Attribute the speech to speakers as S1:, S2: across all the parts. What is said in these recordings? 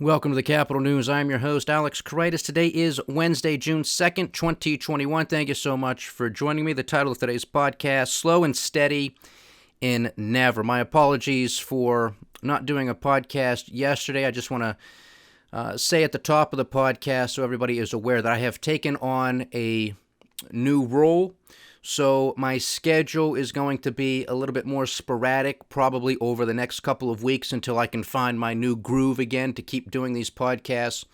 S1: Welcome to the Capital News. I'm your host, Alex Corritis. Today is Wednesday, June 2nd, 2021. Thank you so much for joining me. The title of today's podcast, Slow and Steady in Never. My apologies for not doing a podcast yesterday. I just want to say at the top of the podcast so everybody is aware that I have taken on a new role. So my schedule is going to be a little bit more sporadic, probably over the next couple of weeks until I can find my new groove again to keep doing these podcasts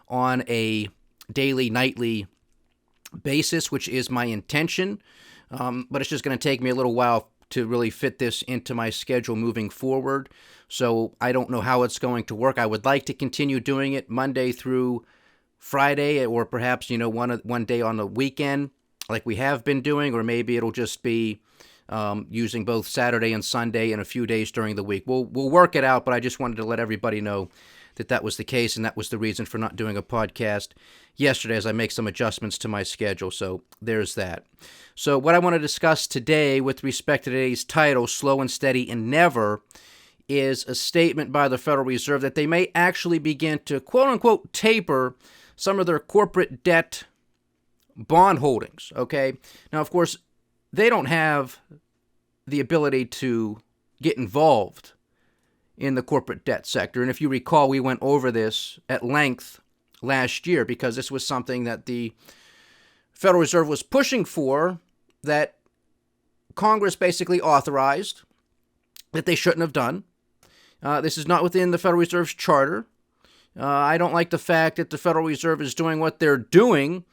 S1: on a daily, nightly basis, which is my intention. But it's just going to take me a little while to really fit this into my schedule moving forward. So I don't know how it's going to work. I would like to continue doing it Monday through Friday, or perhaps, one day on the weekend, like we have been doing, or maybe it'll just be using both Saturday and Sunday and a few days during the week. We'll work it out, but I just wanted to let everybody know that that was the case, and that was the reason for not doing a podcast yesterday as I make some adjustments to my schedule. So there's that. So what I want to discuss today with respect to today's title, Slow and Steady in Never, is a statement by the Federal Reserve that they may actually begin to quote-unquote taper some of their corporate debt bond holdings, okay? Now, of course, they don't have the ability to get involved in the corporate debt sector. And if you recall, we went over this at length last year because this was something that the Federal Reserve was pushing for, that Congress basically authorized, that they shouldn't have done. This is not within the Federal Reserve's charter. I don't like the fact that the Federal Reserve is doing what they're doing,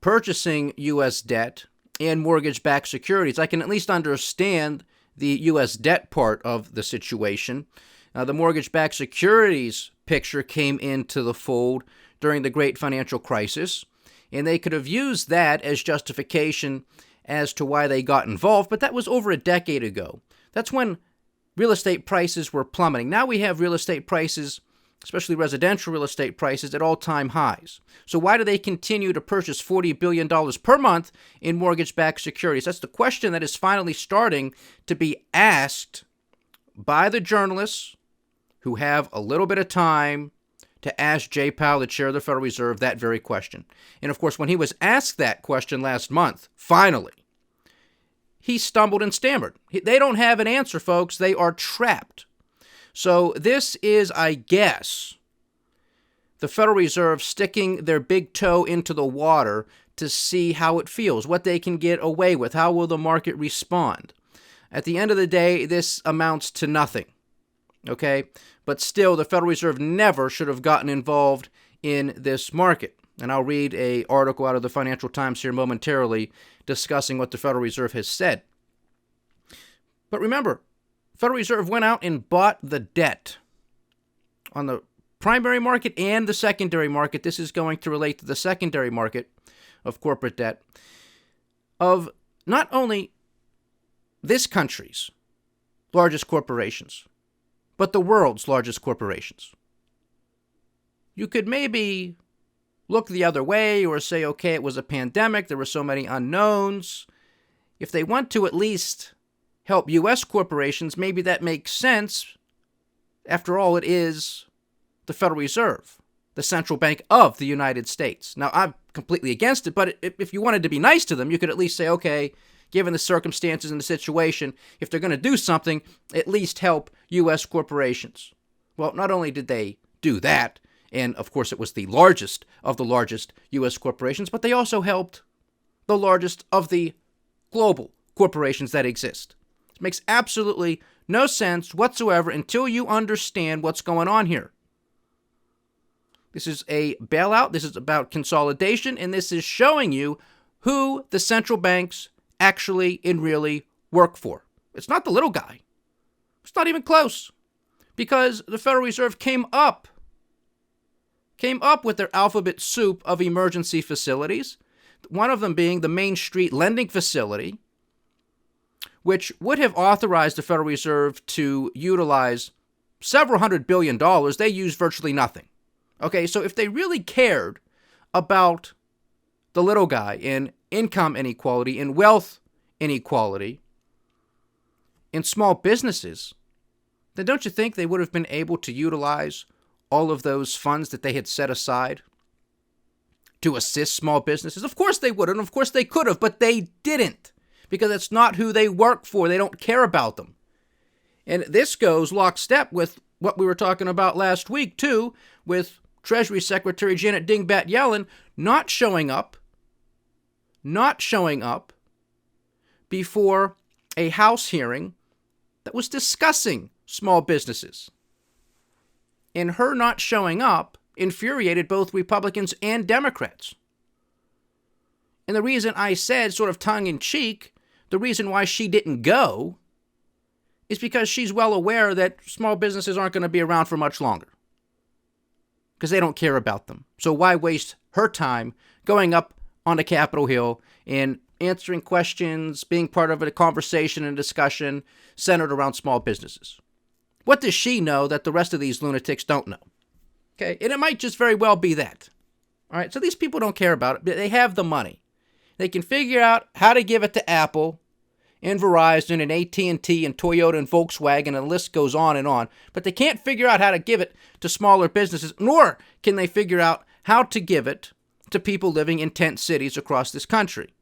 S1: purchasing U.S. debt and mortgage-backed securities. I can at least understand the U.S. debt part of the situation. The mortgage-backed securities picture came into the fold during the great financial crisis, and they could have used that as justification as to why they got involved, but that was over a decade ago. That's when real estate prices were plummeting. Now we have real estate prices, especially residential real estate prices, at all-time highs. So why do they continue to purchase $40 billion per month in mortgage-backed securities? That's the question that is finally starting to be asked by the journalists who have a little bit of time to ask Jay Powell, the chair of the Federal Reserve, that very question. And of course, when he was asked that question last month, finally, he stumbled and stammered. They don't have an answer, folks. They are trapped. So this is, I guess, the Federal Reserve sticking their big toe into the water to see how it feels, what they can get away with, how will the market respond. At the end of the day, this amounts to nothing, okay? But still, the Federal Reserve never should have gotten involved in this market. And I'll read an article out of the Financial Times here momentarily discussing what the Federal Reserve has said. But remember, Federal Reserve went out and bought the debt on the primary market and the secondary market. This is going to relate to the secondary market of corporate debt of not only this country's largest corporations, but the world's largest corporations. You could maybe look the other way or say, okay, it was a pandemic, there were so many unknowns. If they want to at least help U.S. corporations, maybe that makes sense. After all, it is the Federal Reserve, the central bank of the United States. Now, I'm completely against it, but if you wanted to be nice to them, you could at least say, okay, given the circumstances and the situation, if they're going to do something, at least help U.S. corporations. Well, not only did they do that, and of course it was the largest of the largest U.S. corporations, but they also helped the largest of the global corporations that exist. Makes absolutely no sense whatsoever until you understand what's going on here. This is a bailout. This is about consolidation, and this is showing you who the central banks actually and really work for. It's not the little guy. It's not even close, because the Federal Reserve came up with their alphabet soup of emergency facilities, one of them being the Main Street lending facility, which would have authorized the Federal Reserve to utilize several $100 billion. They used virtually nothing. Okay, so if they really cared about the little guy in income inequality, in wealth inequality, in small businesses, then don't you think they would have been able to utilize all of those funds that they had set aside to assist small businesses? Of course they would, and of course they could have, but they didn't, because it's not who they work for. They don't care about them. And this goes lockstep with what we were talking about last week, too, with Treasury Secretary Janet Dingbat Yellen not showing up before a House hearing that was discussing small businesses. And her not showing up infuriated both Republicans and Democrats. And the reason I said, sort of tongue-in-cheek, the reason why she didn't go is because she's well aware that small businesses aren't going to be around for much longer, because they don't care about them. So why waste her time going up onto Capitol Hill and answering questions, being part of a conversation and discussion centered around small businesses? What does she know that the rest of these lunatics don't know? Okay, and it might just very well be that. All right, so these people don't care about it. They have the money. They can figure out how to give it to Apple and Verizon and AT&T and Toyota and Volkswagen, and the list goes on. But they can't figure out how to give it to smaller businesses, nor can they figure out how to give it to people living in tent cities across this country.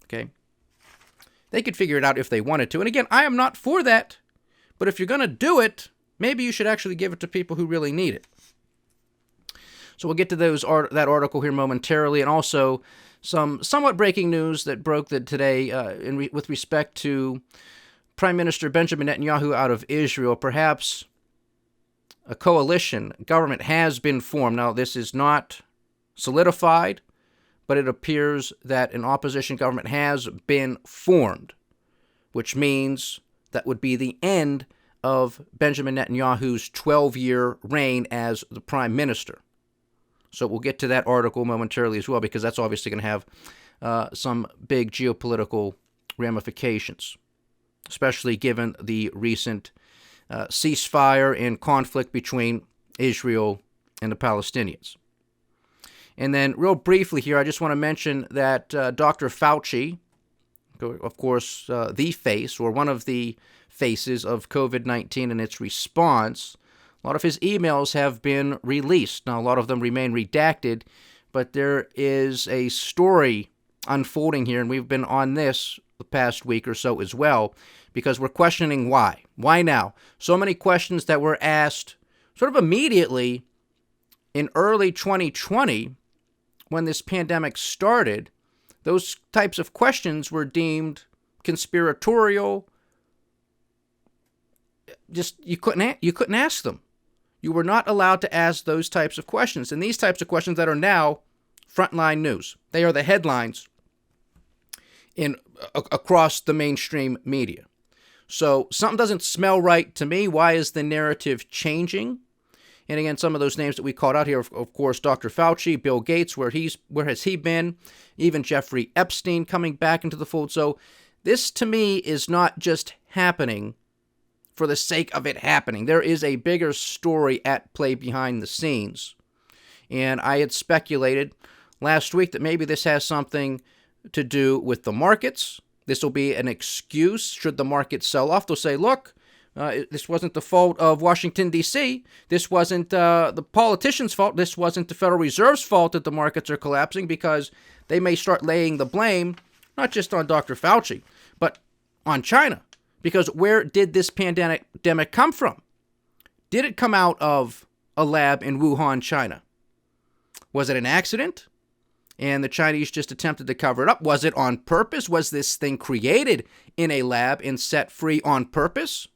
S1: Okay? They could figure it out if they wanted to. And again, I am not for that. But if you're going to do it, maybe you should actually give it to people who really need it. So we'll get to that article here momentarily, and also some somewhat breaking news that broke today with respect to Prime Minister Benjamin Netanyahu out of Israel. Perhaps a coalition government has been formed. Now, this is not solidified, but it appears that an opposition government has been formed, which means that would be the end of Benjamin Netanyahu's 12-year reign as the prime minister. So we'll get to that article momentarily as well, because that's obviously going to have some big geopolitical ramifications, especially given the recent ceasefire and conflict between Israel and the Palestinians. And then real briefly here, I just want to mention that Dr. Fauci, of course, the face or one of the faces of COVID-19 and its response, a lot of his emails have been released. Now, a lot of them remain redacted, but there is a story unfolding here, and we've been on this the past week or so as well, because we're questioning why. Why now? So many questions that were asked sort of immediately in early 2020 when this pandemic started. Those types of questions were deemed conspiratorial. Just you couldn't ask them. You were not allowed to ask those types of questions. And these types of questions that are now frontline news. They are the headlines across the mainstream media. So something doesn't smell right to me. Why is the narrative changing? And again, some of those names that we called out here, of course, Dr. Fauci, Bill Gates, where has he been? Even Jeffrey Epstein coming back into the fold. So this, to me, is not just happening for the sake of it happening. There is a bigger story at play behind the scenes. And I had speculated last week that maybe this has something to do with the markets. This will be an excuse should the market sell off. They'll say, look, this wasn't the fault of Washington, D.C. This wasn't the politicians' fault. This wasn't the Federal Reserve's fault that the markets are collapsing, because they may start laying the blame not just on Dr. Fauci, but on China. Because where did this pandemic come from? Did it come out of a lab in Wuhan, China? Was it an accident? And the Chinese just attempted to cover it up? Was it on purpose? Was this thing created in a lab and set free on purpose?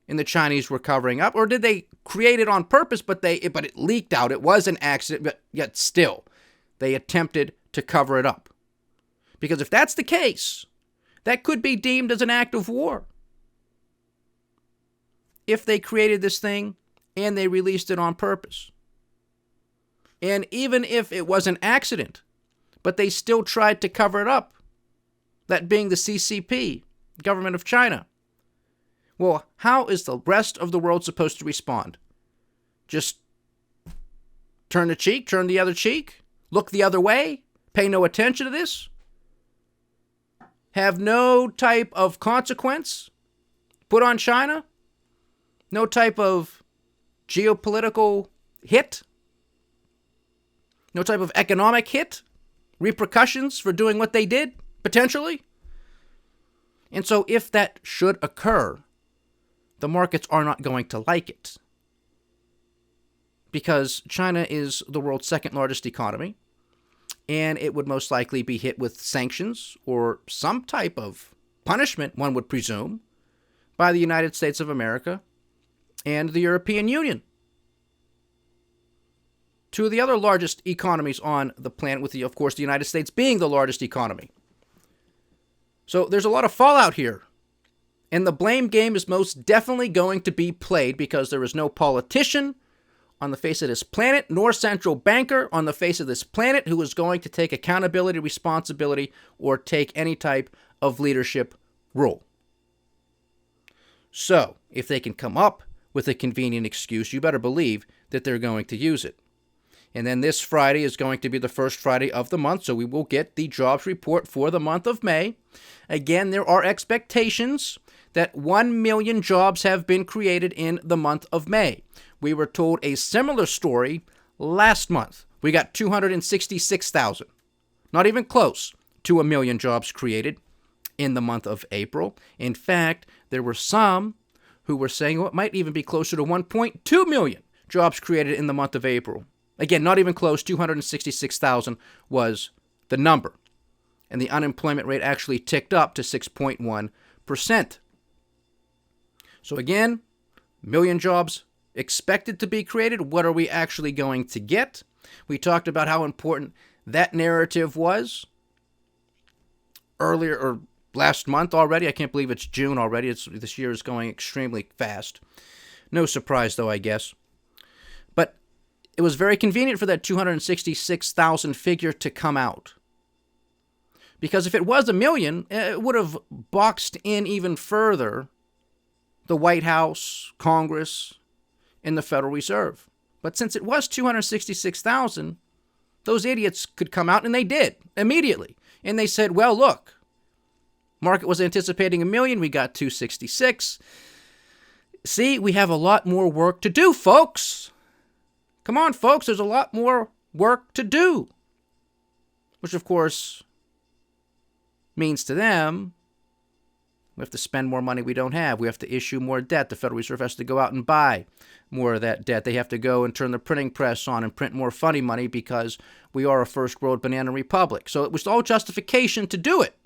S1: And the Chinese were covering up? Or did they create it on purpose, but it leaked out? It was an accident, but yet still, they attempted to cover it up. Because if that's the case, that could be deemed as an act of war. If they created this thing and they released it on purpose. And even if it was an accident, but they still tried to cover it up, that being the CCP, government of China. Well, how is the rest of the world supposed to respond? Just turn the other cheek, look the other way, pay no attention to this? Have no type of consequence put on China? No type of geopolitical hit, no type of economic hit, repercussions for doing what they did, potentially. And so if that should occur, the markets are not going to like it, because China is the world's second largest economy, and it would most likely be hit with sanctions or some type of punishment, one would presume, by the United States of America and the European Union. Two of the other largest economies on the planet, with, of course, the United States being the largest economy. So there's a lot of fallout here. And the blame game is most definitely going to be played, because there is no politician on the face of this planet, nor central banker on the face of this planet, who is going to take accountability, responsibility, or take any type of leadership role. So, if they can come up with a convenient excuse, you better believe that they're going to use it. And then this Friday is going to be the first Friday of the month, so we will get the jobs report for the month of May. Again, there are expectations that 1 million jobs have been created in the month of May. We were told a similar story last month. We got 266,000. Not even close to 1 million jobs created in the month of April. In fact, there were some who were saying, it might even be closer to 1.2 million jobs created in the month of April. Again, not even close. 266,000 was the number. And the unemployment rate actually ticked up to 6.1%. So again, 1 million jobs expected to be created. What are we actually going to get? We talked about how important that narrative was earlier, or last month already. I can't believe it's June already. This year is going extremely fast. No surprise, though, I guess. But it was very convenient for that 266,000 figure to come out. Because if it was 1 million, it would have boxed in even further the White House, Congress, and the Federal Reserve. But since it was 266,000, those idiots could come out, and they did immediately. And they said, well, look, market was anticipating 1 million, we got 266. See, we have a lot more work to do, folks. Come on, folks, there's a lot more work to do. Which, of course, means to them, we have to spend more money we don't have. We have to issue more debt. The Federal Reserve has to go out and buy more of that debt. They have to go and turn the printing press on and print more funny money, because we are a first world banana republic. So it was all justification to do it.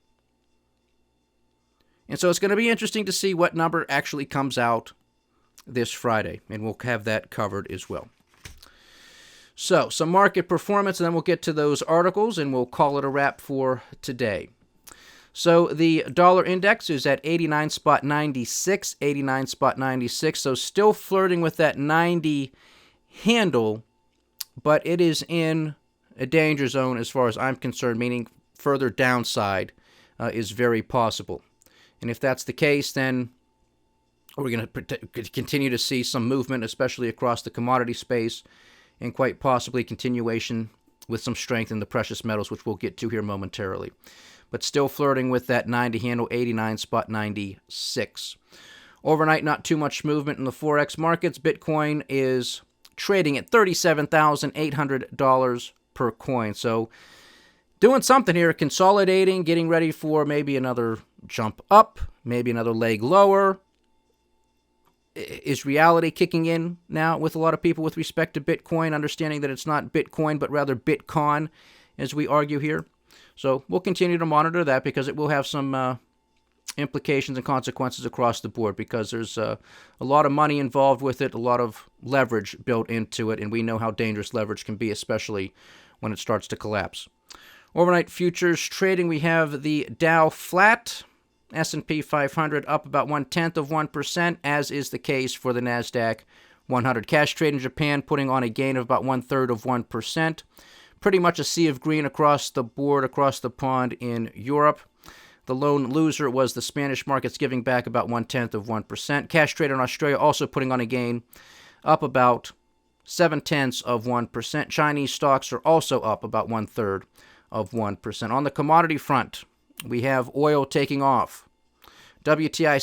S1: And so it's going to be interesting to see what number actually comes out this Friday. And we'll have that covered as well. So some market performance, and then we'll get to those articles, and we'll call it a wrap for today. So the dollar index is at 89.96, 89.96. So still flirting with that 90 handle, but it is in a danger zone as far as I'm concerned, meaning further downside is very possible. And if that's the case, then we're going to continue to see some movement, especially across the commodity space, and quite possibly continuation with some strength in the precious metals, which we'll get to here momentarily. But still flirting with that 90 handle, 89.96. Overnight, not too much movement in the Forex markets. Bitcoin is trading at $37,800 per coin. So doing something here, consolidating, getting ready for maybe another jump up, maybe another leg lower. Is reality kicking in now with a lot of people with respect to Bitcoin, understanding that it's not Bitcoin, but rather Bitcoin, as we argue here? So we'll continue to monitor that, because it will have some implications and consequences across the board, because there's a lot of money involved with it, a lot of leverage built into it, and we know how dangerous leverage can be, especially when it starts to collapse. Overnight futures trading, we have the Dow flat, S&P 500 up about 0.1%, as is the case for the NASDAQ 100. Cash trade in Japan putting on a gain of about 0.33%. Pretty much a sea of green across the board, across the pond in Europe. The lone loser was the Spanish markets, giving back about 0.1%. Cash trade in Australia also putting on a gain, up about 0.7%. Chinese stocks are also up about 0.33%. On the commodity front, we have oil taking off. WTI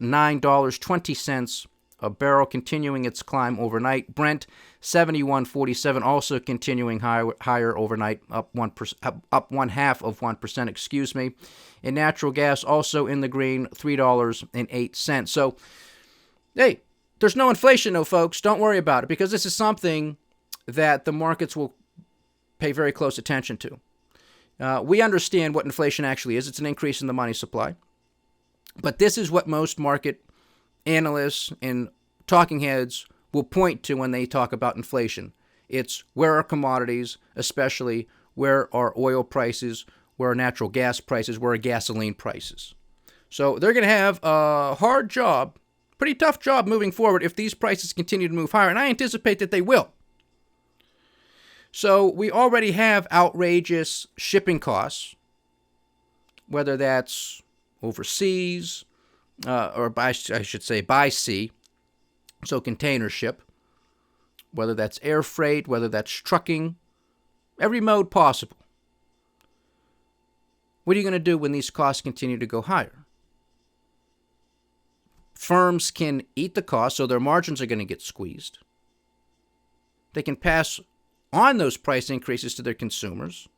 S1: $69.20 a barrel, continuing its climb overnight. Brent 71.47, also continuing higher overnight, up 0.5%. Excuse me. And natural gas also in the green, $3.08. So, hey, there's no inflation, though, folks. Don't worry about it, because this is something that the markets will pay very close attention to. We understand what inflation actually is. It's an increase in the money supply. But this is what most market analysts and talking heads will point to when they talk about inflation. It's where are commodities, especially where are oil prices, where are natural gas prices, where are gasoline prices. So they're going to have a hard job, pretty tough job moving forward if these prices continue to move higher, and I anticipate that they will. So we already have outrageous shipping costs, whether that's overseas, or I should say by sea, so container ship, whether that's air freight, whether that's trucking, every mode possible. What are you going to do when these costs continue to go higher? Firms can eat the cost, so their margins are going to get squeezed. They can pass on those price increases to their consumers,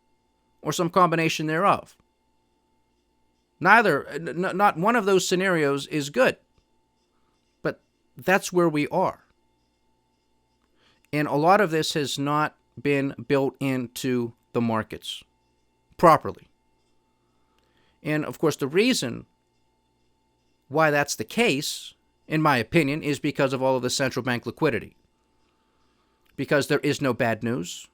S1: or some combination thereof. Not one of those scenarios is good. But that's where we are. And a lot of this has not been built into the markets properly. And of course, the reason why that's the case, in my opinion, is because of all of the central bank liquidity. Because there is no bad news.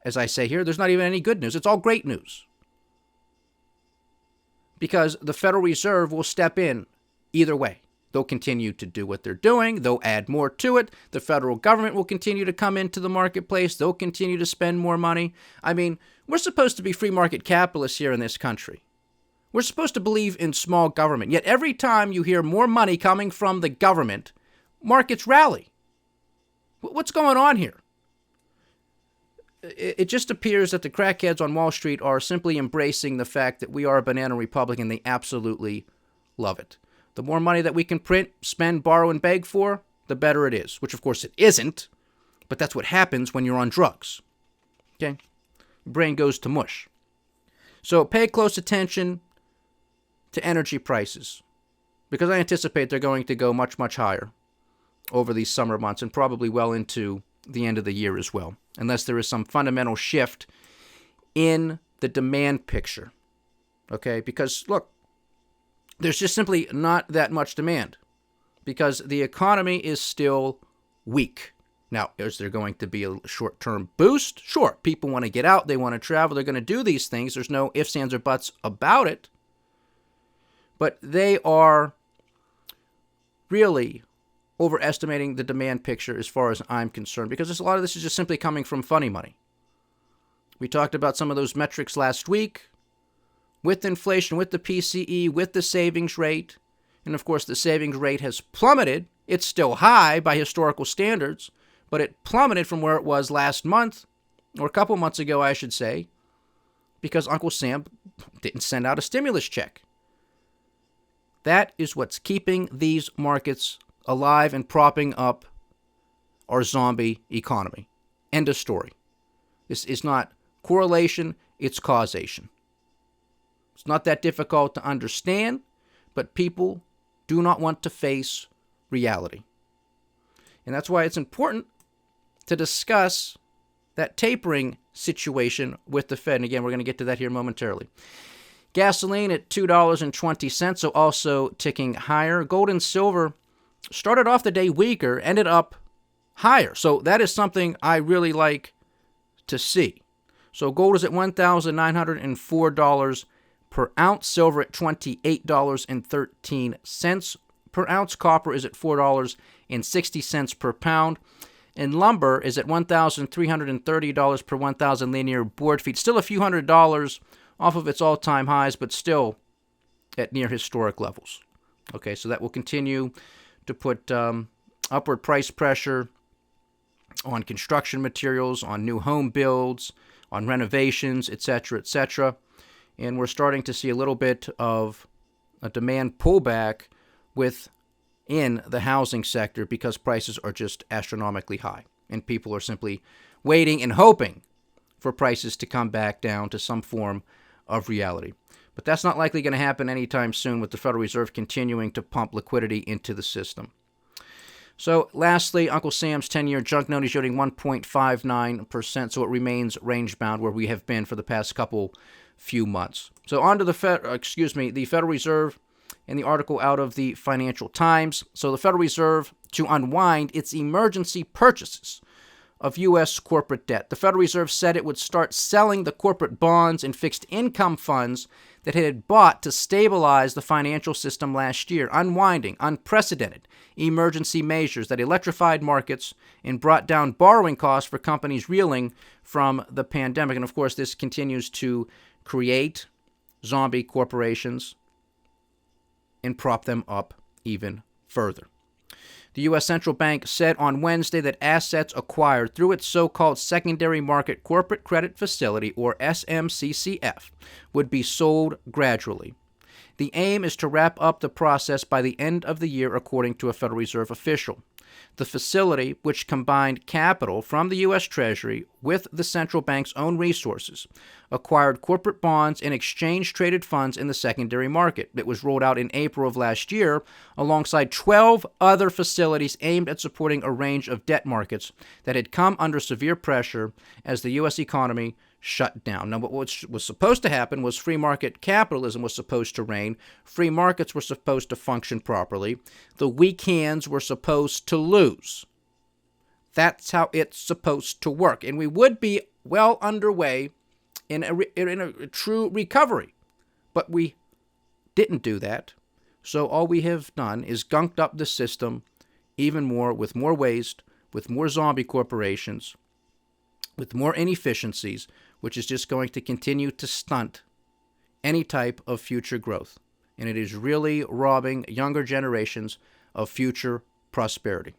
S1: As I say here, there's not even any good news. It's all great news. Because the Federal Reserve will step in either way. They'll continue to do what they're doing. They'll add more to it. The federal government will continue to come into the marketplace. They'll continue to spend more money. I mean, we're supposed to be free market capitalists here in this country. We're supposed to believe in small government. Yet every time you hear more money coming from the government, markets rally. What's going on here? It just appears that the crackheads on Wall Street are simply embracing the fact that we are a banana republic, and they absolutely love it. The more money that we can print, spend, borrow, and beg for, the better it is. Which, of course, it isn't. But that's what happens when you're on drugs. Okay? Your brain goes to mush. So pay close attention to energy prices, because I anticipate they're going to go much, much higher over these summer months, and probably well into the end of the year as well, unless there is some fundamental shift in the demand picture. Okay? Because, look, there's just simply not that much demand, because the economy is still weak. Now, is there going to be a short-term boost? Sure. People want to get out. They want to travel. They're going to do these things. There's no ifs, ands, or buts about it. But they are really overestimating the demand picture as far as I'm concerned, because a lot of this is just simply coming from funny money. We talked about some of those metrics last week, with inflation, with the PCE, with the savings rate. And of course, the savings rate has plummeted. It's still high by historical standards, but it plummeted from where it was last month, or a couple months ago, I should say, because Uncle Sam didn't send out a stimulus check. That is what's keeping these markets alive and propping up our zombie economy. End of story. This is not correlation, it's causation. It's not that difficult to understand, but people do not want to face reality. And that's why it's important to discuss that tapering situation with the Fed. And again, we're going to get to that here momentarily. Gasoline at $2.20, so also ticking higher. Gold and silver started off the day weaker, ended up higher. So that is something I really like to see. So gold is at $1,904 per ounce. Silver at $28.13 per ounce. Copper is at $4.60 per pound. And lumber is at $1,330 per 1,000 linear board feet. Still a few $100s off of its all-time highs, but still at near historic levels. Okay, so that will continue to put upward price pressure on construction materials, on new home builds, on renovations, etc., etc. And we're starting to see a little bit of a demand pullback with in the housing sector because prices are just astronomically high. And people are simply waiting and hoping for prices to come back down to some form of reality. But that's not likely going to happen anytime soon, with the Federal Reserve continuing to pump liquidity into the system. So lastly, Uncle Sam's 10-year junk note is yielding 1.59%, so it remains range-bound where we have been for the past few months. So on to the Federal Reserve and the article out of the Financial Times. So the Federal Reserve to unwind its emergency purchases of U.S. corporate debt. The Federal Reserve said it would start selling the corporate bonds and fixed income funds that it had bought to stabilize the financial system last year, unwinding unprecedented emergency measures that electrified markets and brought down borrowing costs for companies reeling from the pandemic. And of course, this continues to create zombie corporations and prop them up even further. The U.S. Central Bank said on Wednesday that assets acquired through its so-called Secondary Market Corporate Credit Facility, or SMCCF, would be sold gradually. The aim is to wrap up the process by the end of the year, according to a Federal Reserve official. The facility, which combined capital from the U.S. Treasury with the central bank's own resources, acquired corporate bonds and exchange-traded funds in the secondary market. It was rolled out in April of last year alongside 12 other facilities aimed at supporting a range of debt markets that had come under severe pressure as the U.S. economy shut down. Now, what was supposed to happen was free market capitalism was supposed to reign. Free markets were supposed to function properly. The weak hands were supposed to lose. That's how it's supposed to work. And we would be well underway in a true recovery. But we didn't do that. So all we have done is gunked up the system even more, with more waste, with more zombie corporations, with more inefficiencies, which is just going to continue to stunt any type of future growth. And it is really robbing younger generations of future prosperity.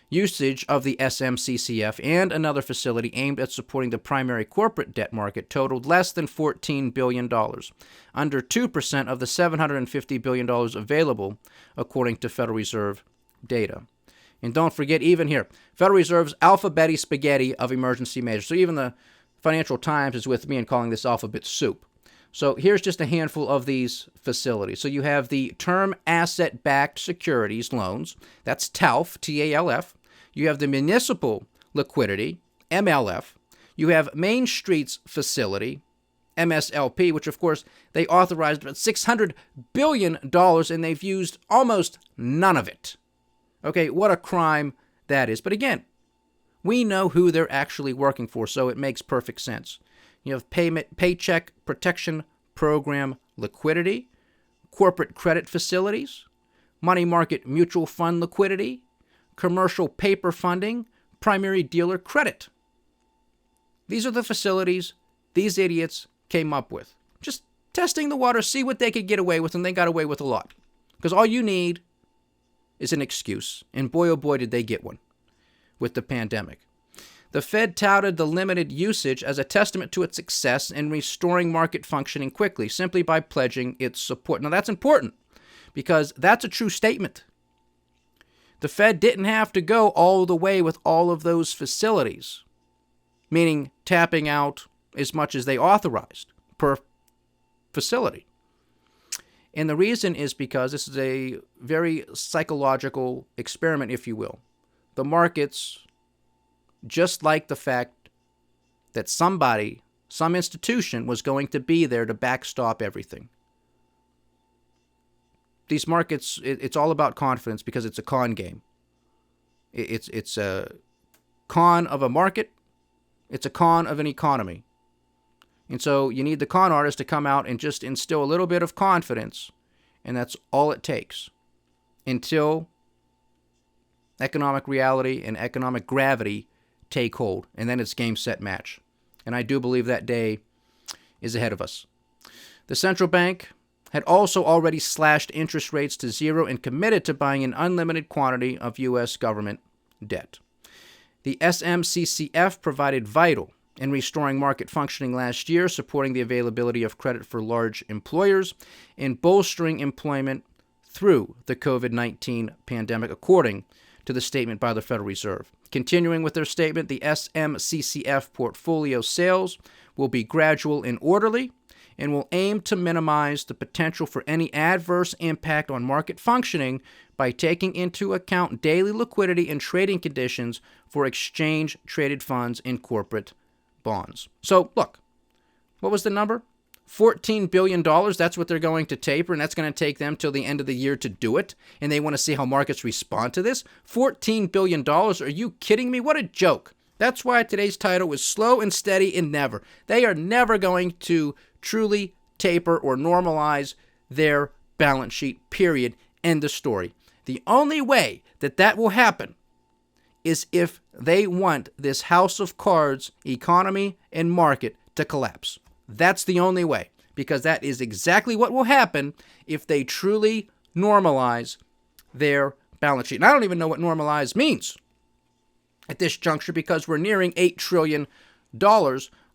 S1: Usage of the SMCCF and another facility aimed at supporting the primary corporate debt market totaled less than $14 billion, under 2% of the $750 billion available, according to Federal Reserve data. And don't forget, even here, Federal Reserve's alphabet spaghetti of emergency measures. So even the Financial Times is with me in calling this alphabet soup. So here's just a handful of these facilities. So you have the Term Asset-Backed Securities Loans. That's TALF, T-A-L-F. You have the Municipal Liquidity, MLF. You have Main Street's facility, MSLP, which, of course, they authorized about $600 billion, and they've used almost none of it. Okay, what a crime that is. But again, we know who they're actually working for, so it makes perfect sense. You have Paycheck Protection Program liquidity, corporate credit facilities, money market mutual fund liquidity, commercial paper funding, primary dealer credit. These are the facilities these idiots came up with. Just testing the water, see what they could get away with, and they got away with a lot. Because all you need is an excuse, and boy, oh boy, did they get one with the pandemic. The Fed touted the limited usage as a testament to its success in restoring market functioning quickly, simply by pledging its support. Now, that's important, because that's a true statement. The Fed didn't have to go all the way with all of those facilities, meaning tapping out as much as they authorized per facility. And the reason is because this is a very psychological experiment, if you will. The markets, just like the fact that somebody, some institution, was going to be there to backstop everything. These markets, it's all about confidence, because it's a con game. It's a con of a market. It's a con of an economy. And so you need the con artist to come out and just instill a little bit of confidence, and that's all it takes until economic reality and economic gravity take hold, and then it's game, set, match. And I do believe that day is ahead of us. The central bank had also already slashed interest rates to zero and committed to buying an unlimited quantity of U.S. government debt. The SMCCF provided vital in restoring market functioning last year, supporting the availability of credit for large employers, and bolstering employment through the COVID-19 pandemic, according to the statement by the Federal Reserve. Continuing with their statement, the SMCCF portfolio sales will be gradual and orderly and will aim to minimize the potential for any adverse impact on market functioning by taking into account daily liquidity and trading conditions for exchange-traded funds and corporate bonds. So, look, what was the number? $14 billion, that's what they're going to taper, and that's going to take them till the end of the year to do it, and they want to see how markets respond to this? $14 billion? Are you kidding me? What a joke. That's why today's title was Slow and Steady and Never. They are never going to truly taper or normalize their balance sheet, period. End of story. The only way that that will happen is if they want this house of cards economy and market to collapse. That's the only way, because that is exactly what will happen if they truly normalize their balance sheet. And I don't even know what normalize means at this juncture, because we're nearing $8 trillion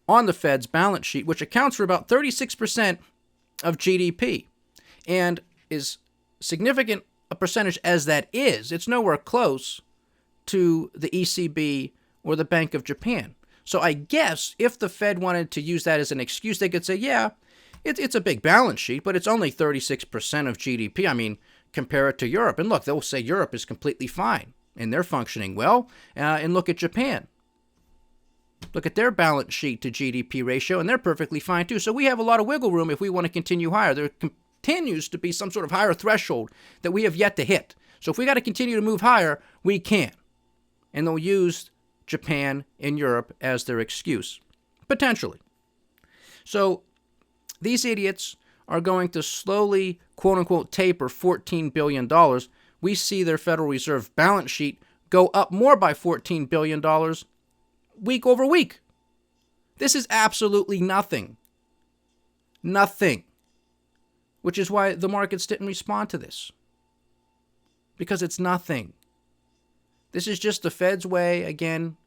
S1: on the Fed's balance sheet, which accounts for about 36% of GDP. And is significant a percentage as that is, it's nowhere close to the ECB or the Bank of Japan. So I guess if the Fed wanted to use that as an excuse, they could say, yeah, it's a big balance sheet, but it's only 36% of GDP. I mean, compare it to Europe. And look, they'll say Europe is completely fine, and they're functioning well. And look at Japan. Look at their balance sheet to GDP ratio, and they're perfectly fine too. So we have a lot of wiggle room if we want to continue higher. There continues to be some sort of higher threshold that we have yet to hit. So if we got to continue to move higher, we can. And they'll use Japan and Europe as their excuse, potentially. So these idiots are going to slowly, quote-unquote, taper $14 billion. We see their Federal Reserve balance sheet go up more by $14 billion week over week. This is absolutely nothing. Nothing. Which is why the markets didn't respond to this. Because it's nothing. This is just the Fed's way, again,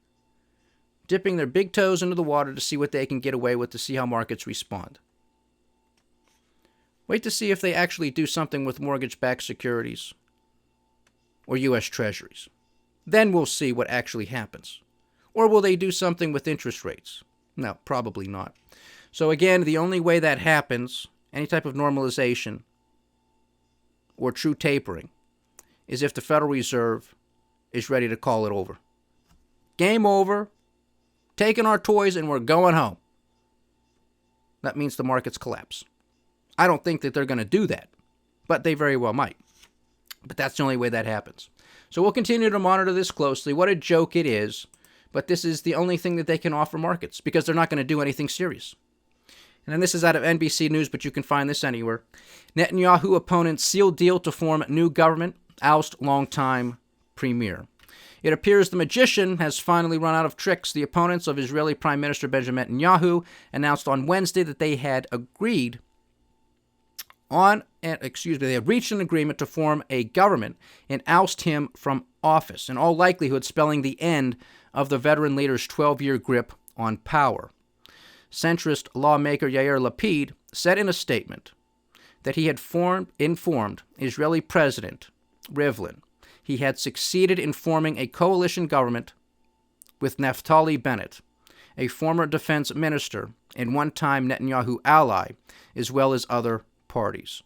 S1: dipping their big toes into the water to see what they can get away with, to see how markets respond. Wait to see if they actually do something with mortgage-backed securities or U.S. Treasuries. Then we'll see what actually happens. Or will they do something with interest rates? No, probably not. So again, the only way that happens, any type of normalization or true tapering, is if the Federal Reserve is ready to call it over. Game over. Taking our toys and we're going home. That means the markets collapse. I don't think that they're going to do that, but they very well might. But that's the only way that happens. So we'll continue to monitor this closely. What a joke it is, but this is the only thing that they can offer markets because they're not going to do anything serious. And then this is out of NBC News, but you can find this anywhere. Netanyahu opponents seal deal to form new government, oust longtime premier. It appears the magician has finally run out of tricks. The opponents of Israeli Prime Minister Benjamin Netanyahu announced on Wednesday that they had reached an agreement to form a government and oust him from office, in all likelihood spelling the end of the veteran leader's 12-year grip on power. Centrist lawmaker Yair Lapid said in a statement that he had informed Israeli President Rivlin he had succeeded in forming a coalition government with Naftali Bennett, a former defense minister and one-time Netanyahu ally, as well as other parties.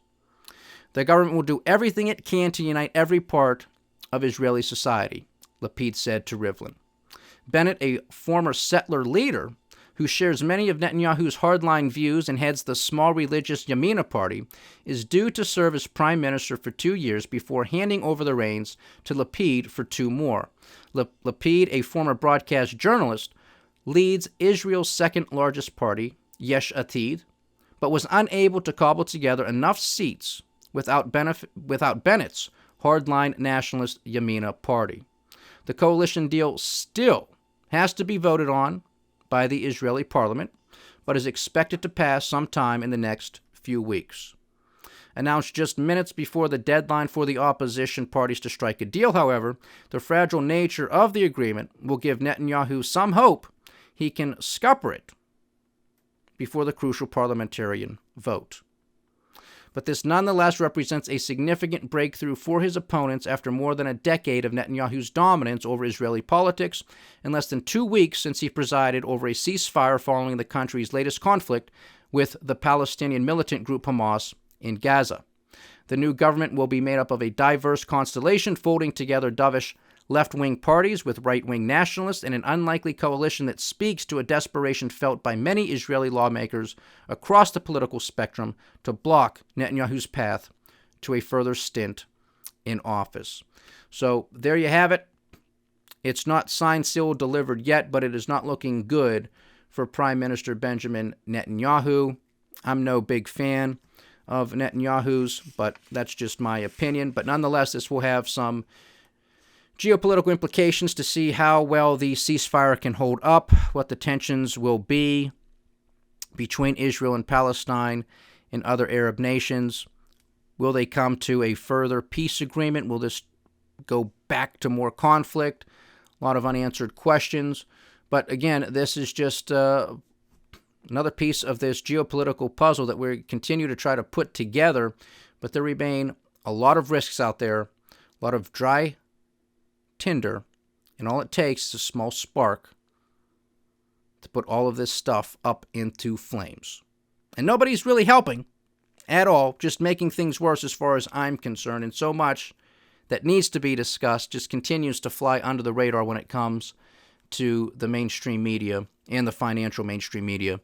S1: The government will do everything it can to unite every part of Israeli society, Lapid said to Rivlin. Bennett, a former settler leader who shares many of Netanyahu's hardline views and heads the small religious Yamina party, is due to serve as prime minister for 2 years before handing over the reins to Lapid for 2 more. Lapid, a former broadcast journalist, leads Israel's second-largest party, Yesh Atid, but was unable to cobble together enough seats without Bennett's hardline nationalist Yamina party. The coalition deal still has to be voted on by the Israeli parliament, but is expected to pass sometime in the next few weeks. Announced just minutes before the deadline for the opposition parties to strike a deal, however, the fragile nature of the agreement will give Netanyahu some hope he can scupper it before the crucial parliamentarian vote. but this nonetheless represents a significant breakthrough for his opponents after more than a decade of Netanyahu's dominance over Israeli politics, and less than 2 weeks since he presided over a ceasefire following the country's latest conflict with the Palestinian militant group Hamas in Gaza. The new government will be made up of a diverse constellation, folding together dovish left-wing parties with right-wing nationalists and an unlikely coalition that speaks to a desperation felt by many Israeli lawmakers across the political spectrum to block Netanyahu's path to a further stint in office. So there you have it. It's not signed, sealed, delivered yet, but it is not looking good for Prime Minister Benjamin Netanyahu. I'm no big fan of Netanyahu's, but that's just my opinion. But nonetheless, this will have some geopolitical implications to see how well the ceasefire can hold up, what the tensions will be between Israel and Palestine and other Arab nations. Will they come to a further peace agreement? Will this go back to more conflict? A lot of unanswered questions. But again, this is just another piece of this geopolitical puzzle that we continue to try to put together. But there remain a lot of risks out there, a lot of dry tinder, and all it takes is a small spark to put all of this stuff up into flames. And nobody's really helping at all, just making things worse as far as I'm concerned, and so much that needs to be discussed just continues to fly under the radar when it comes to the mainstream media and the financial mainstream media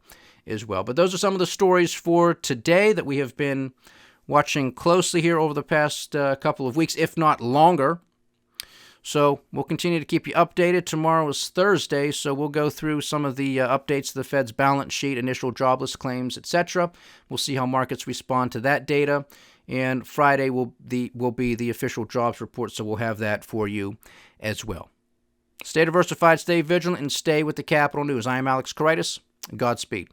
S1: as well. But those are some of the stories for today that we have been watching closely here over the past couple of weeks, if not longer. So we'll continue to keep you updated. Tomorrow is Thursday, so we'll go through some of the updates to the Fed's balance sheet, initial jobless claims, etc. We'll see how markets respond to that data. And Friday will be the official jobs report, so we'll have that for you as well. Stay diversified, stay vigilant, and stay with the Capital News. I am Alex Karitis. Godspeed.